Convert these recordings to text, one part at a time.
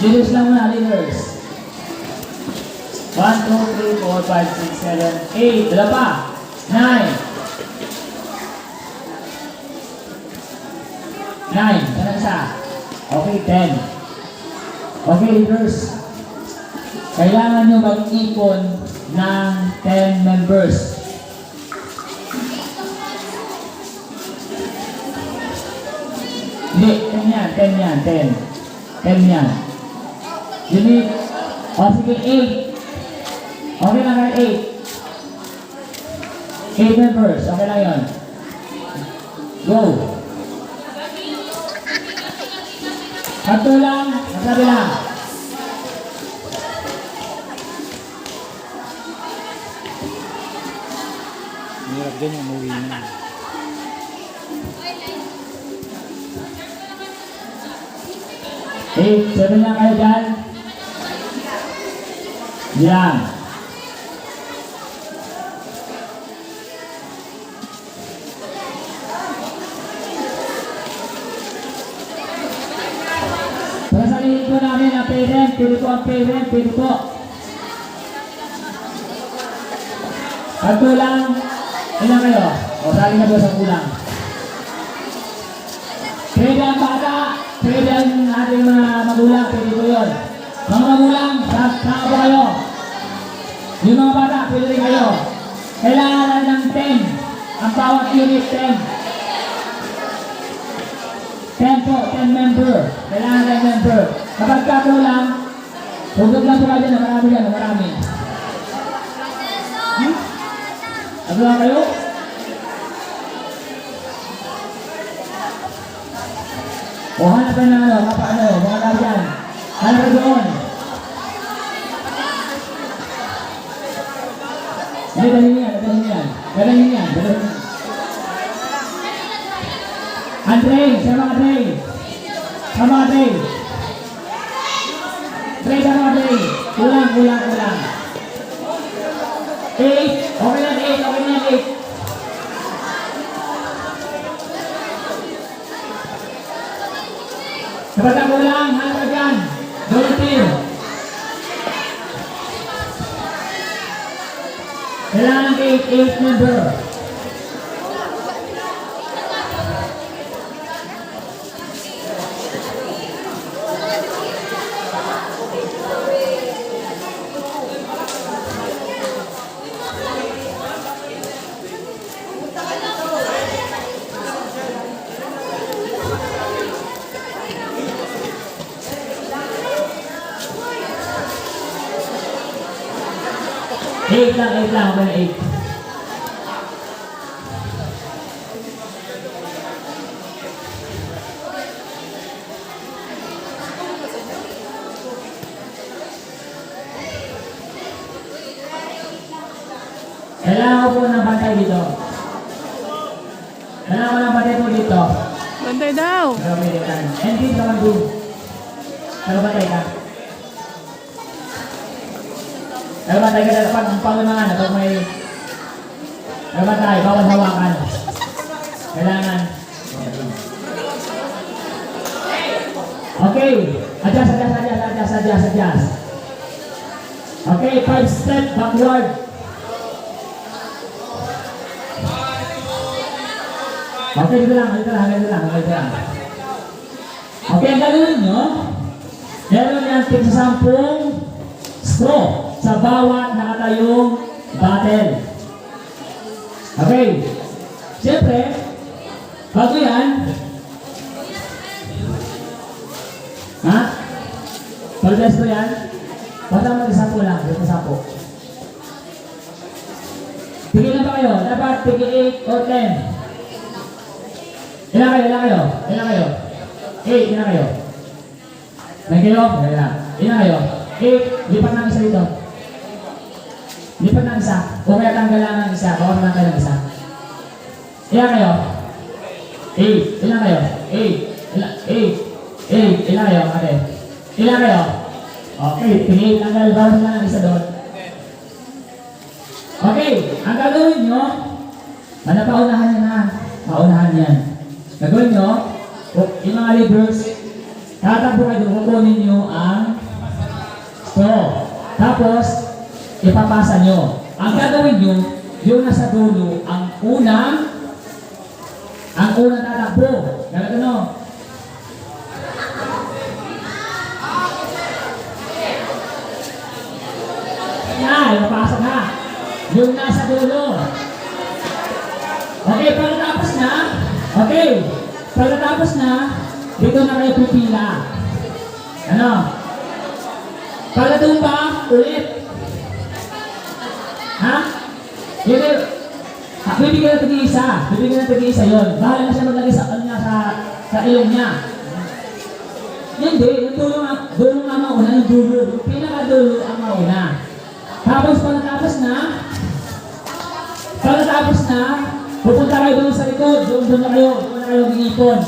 Leaders lang muna, leaders. 1, 2, 3, 4, 5, 6, 7, 8. Dala pa. 9. 9. Kanang isa. Okay, 10. Okay, leaders. Kailangan nyo mag-ipon ng 10 members. Hindi, 10 yan, 10 yan, 10. 10 yan. You need, sige, 8. Okay lang kayo, 8. 8 members, okay lang yun. Go. Kanto lang, masabi lang. Hirap din yung umuwi na. Sabi lang kayo dyan. Yan. Pasalihin po namin ang parent. Pili po ang parent. Pili po. Kanto lang. Ilan kayo? O, sali na doon sa kulang. Pwede ang bata. Pwede ang ating mga magulang. Pwede po yun. Mga magulang, saan po kayo? Yung mga bata, pwede rin kayo. Kailangan ng 10. Ang bawat unit, 10. 10 po, 10 member. Kailangan ng member. Kapag kakulang, hugot lang po kayo na marami yan, marami. Ano lang kayo? O hanap ka na mga dyan. Hanap ka doon. Dalhin yan. Andre, sama Andre. Kulang. 8, okay lang 8. Kapag ako lang, hanap ka dyan. Volunteer. Kailangan ng 8 member. Eight lang, okay na 8. Kailangan ko po ng bantay dito. Bantay daw. And din naman doon. Bantay ka. Bantay ka dapat ang pangunahan na pag may bantay, bawal hawakan. Kailangan. Okay. Adjust. Okay, 5 step backward. Okay, dito lang. Okay, ang gagawin nyo, meron yan 10 straw sa bawat nakatayong bottle. Okay. Siyempre, bago yan, pag-test ko yan, basta mag-sampo lang, Tigil na ba kayo? Dapat tigil 8 or 10. Ilan kayo? 8, ilan kayo? May kayo? Ilan kayo? 8, lipat ng isa dito. O kaya tanggal lang ng isa, bawat tanggal ng isa. Ilan kayo? 8, ilan kayo? 8, ilan kayo? Ilan kayo? Okay, tingin, tanggal, bawat lang ng isa doon. Okay, ang gagawin nyo, paunahan yan. Gagawin nyo, yung mga leaders, tatakbo kayo, kukunin nyo ang ipapasa nyo. Ang gagawin nyo, yung nasa dulo, ang unang tatakbo. Ganun ano? Yan, ipapasa na. Yung nasa dulo. Okay, pagkatapos na, dito na kayo pipila. Ano? Pagkatumba, ulit. Ha? Yun eh, bibigyan natin isa yun. Bahala na siya maglagay sa kanya sa ilong niya. Hindi, yung dulo nga mauna, yung dulo. Yung pinakadulo ang mauna. Tapos pagkatapos na, pupunta kayo doon sa likod, doon na kayo gigipon.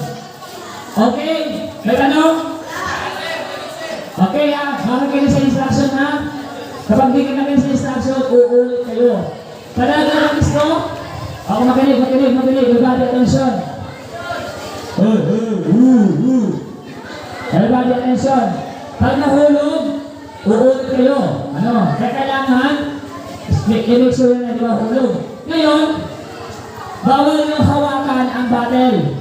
Okay? May tanong? Okay ha, bakit kayo sa instruction ha? Kapag di ka namin sa instruction, uulit kayo. Panagalagis ko? Ako makinig, everybody attention. Everybody attention. Pag nahulog, uulit kayo. Ano? Kaya kailangan, i-make sure na di ba hulog. Ngayon, bawal nyo hawakan ang battle.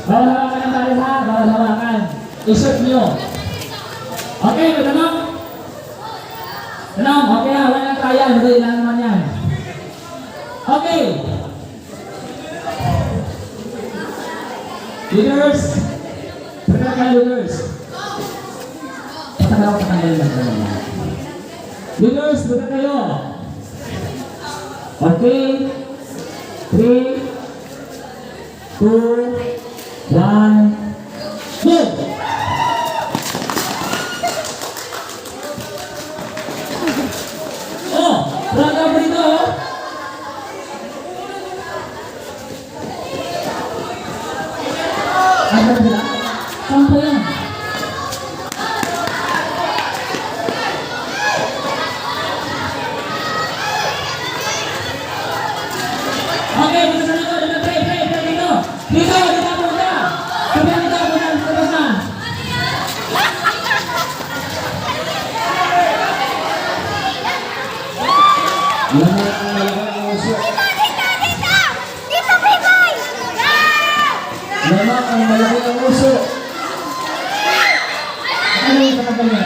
Bawal hawakan ang battle ha? Bawal hawakan. I-shoot nyo. Okay, may tanong? Tanong, okay ha? Wala nang kaya. Madali lang naman yan. Okay. Leaders. Prepare ka leaders. Patagal ako sa kanila lang. Leaders, prepare kayo. Okay. 3, 2, 1, move! Oh! Raga mo dito, oh! Ano ba sila? Sampo yan. Okay, dito sa likod. Dito. Dito punta. Sabi dito, tapos na. Lamak ang malaki ang uso. Ano yung patagal niya?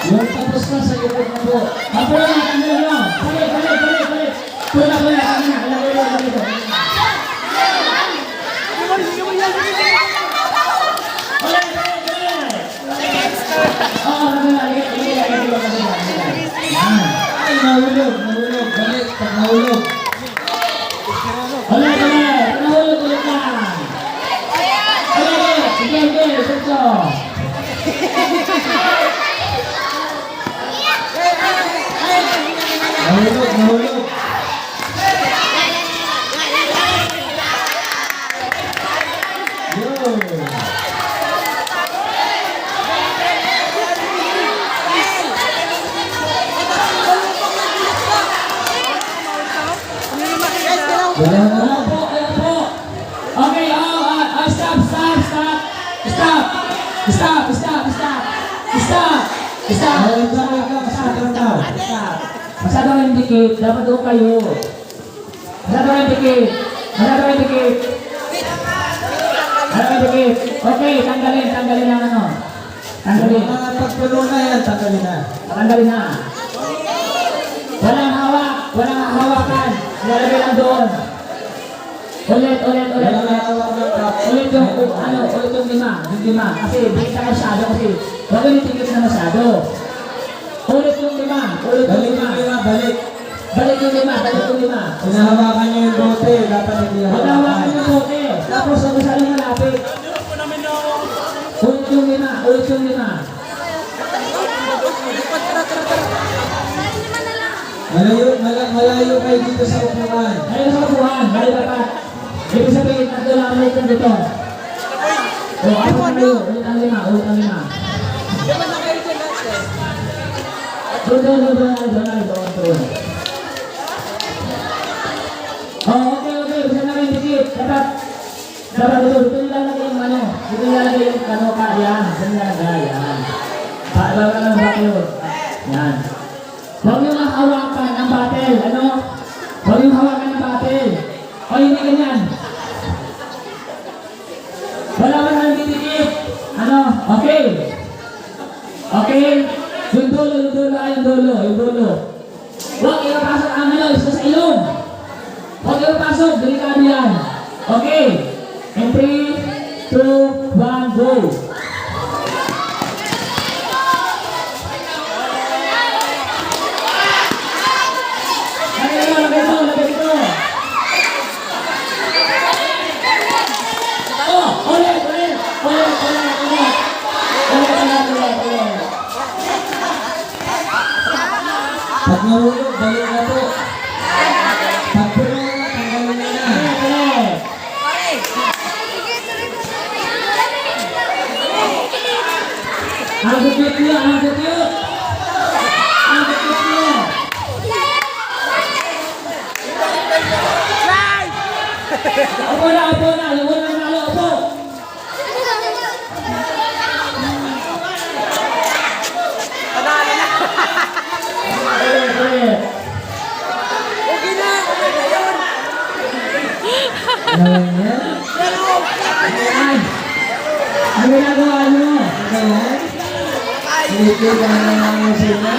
Yung tapos na sa likod na po. Apo na, tanggalin nyo. Balik. Tula. Ay, nahulog. Balik, pag nahulog. Nahulog ulit lang. Sige, sutso. Nahulog. Yo. Ayan po. Okay, stop. Masyado kayong dikit. Dapat doon kayo. Masyado kayong dikit. Okay, tanggalin lang ano. Tanggalin. Mga pagpuno na yan, tanggalin na. Tanggalin na. Walang hawakan. Ilalagay lang doon. Ulit. Ulit yung lima. Kasi bigit na masyado kasi. Huwag yung tingit na masyado. Ulit yung lima. Balik yung lima. Pinahawakan niyo yung bote, dapat hindi Huwag hawakan yung bote. Tapos huwag masyadong malapit. Ulit yung lima. Malayo kayo dito sa upuan. Ayaw sa kapuhan. Balik dapat. Ibig sabihin, tatlo lang ang ulit dito. O, ako na kayo. Ulit ang lima. Doon. Okay. Bisa na kayo dikit. Dapat dito nilalagay yung ano. Dito nilalagay yung ano ka. Yan. Wala ka nang didikit. Ano? Okay. Okay. Yung dulo, yung dulo. Huwag ipapasok ang ano, isa sa ilong. Huwag ipapasok, delikado yan. Okay. In 3, 2, 1, go. Lagay ito. Oh, ulit. Pag nahulog, balik na po. Pag puno, tanggalin na. Ang cute niyo. Opo na. Yung una nanalo, opo. Ulit. Gawin niya. Ayan. Ang ginagawa niyo. Ano yan? Hindi ba na sila?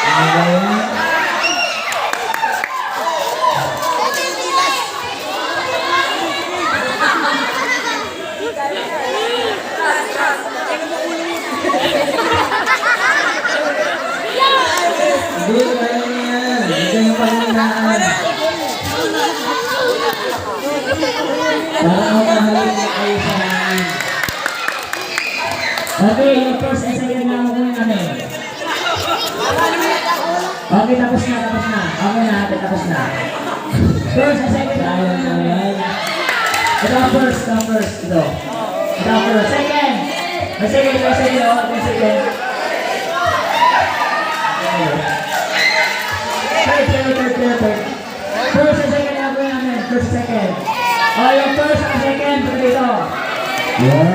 Ano ba yan? Hindi, kaya niya yan. Hindi kayo paninaan. Para makahalin niya kayo sa namin. Okay, yung first and second na kukunin namin. Okay, tapos na. Okay na, tapos na. First and second na. Kaya na yan. Ito ang first. Ito ang first. Second. May second. Third. First and second na kukunin namin. First and second. Oh, yung first and second. Ito. Yeah.